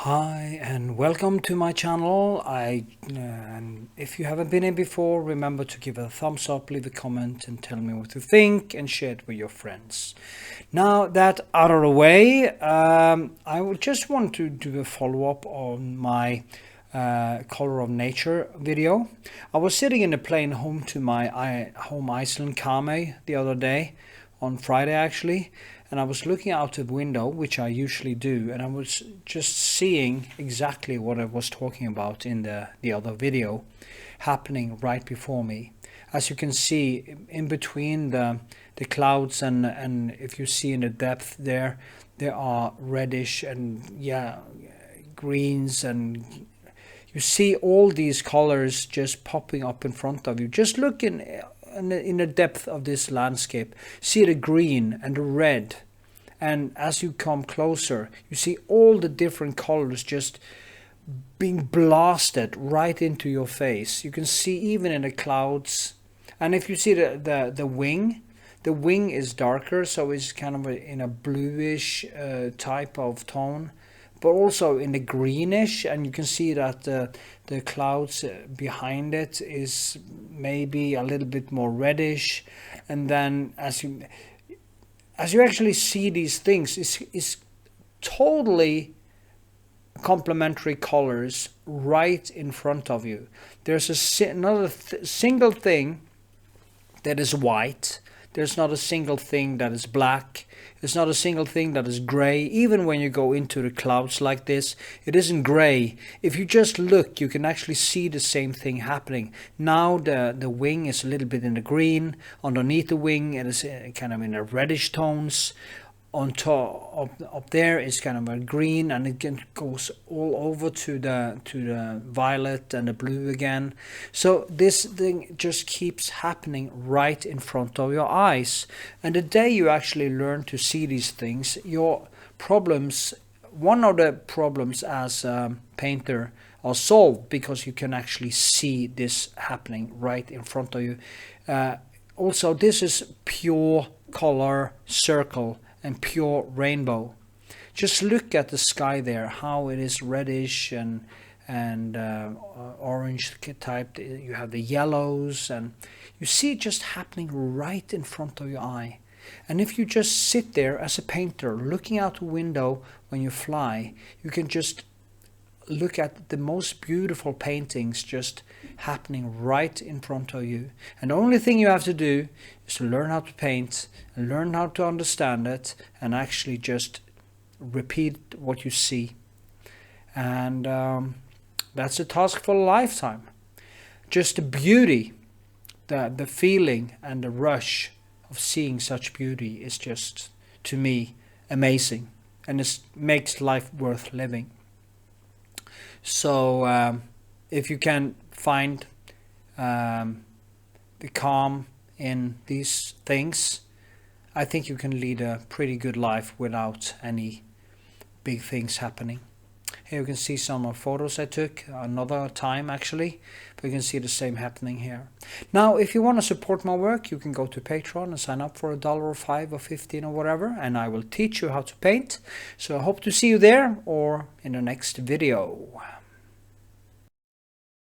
Hi and welcome to my channel. And if you haven't been in before, remember to give it a thumbs up, leave a comment and tell me what you think and share it with your friends. Now that out of the way, I would just want to do a follow-up on my color of nature video. I was sitting in a plane home to my home Iceland Kame the other day, on Friday actually, and I was looking out the window, which I usually do, and I was just seeing exactly what I was talking about in the other video happening right before me. As you can see, in between the clouds and if you see in the depth there are reddish and greens, and you see all these colors just popping up in front of you. Just look in the depth of this landscape. See the green and the red, and as you come closer you see all the different colors just being blasted right into your face. You can see even in the clouds, and if you see the wing is darker, so it's kind of in a bluish type of tone, but also in the greenish, and you can see that the clouds behind it is maybe a little bit more reddish. And then as you actually see these things, is totally complementary colors right in front of you. There's another single thing that is white. There's not a single thing that is black. There's not a single thing that is gray. Even when you go into the clouds like this, it isn't gray. If you just look, you can actually see the same thing happening. Now the wing is a little bit in the green. Underneath the wing, it is kind of in the reddish tones. On top up there is kind of a green, and it goes all over to the violet and the blue again. So this thing just keeps happening right in front of your eyes, and the day you actually learn to see these things, your problems, one of the problems as a painter, are solved, because you can actually see this happening right in front of you. Also, this is pure color circle and pure rainbow. Just look at the sky there, how it is reddish and orange type. You have the yellows, and you see it just happening right in front of your eye. And if you just sit there as a painter looking out the window when you fly, you can just look at the most beautiful paintings just happening right in front of you. And the only thing you have to do is to learn how to paint and learn how to understand it, and actually just repeat what you see. And that's a task for a lifetime. Just the beauty, the feeling and the rush of seeing such beauty is just, to me, amazing, and it makes life worth living. So if you can find the calm in these things, I think you can lead a pretty good life without any big things happening. Here you can see some of photos I took another time actually, but you can see the same happening here. Now if you want to support my work, you can go to Patreon and sign up for $1 or $5 or $15 or whatever, and I will teach you how to paint. So I hope to see you there or in the next video.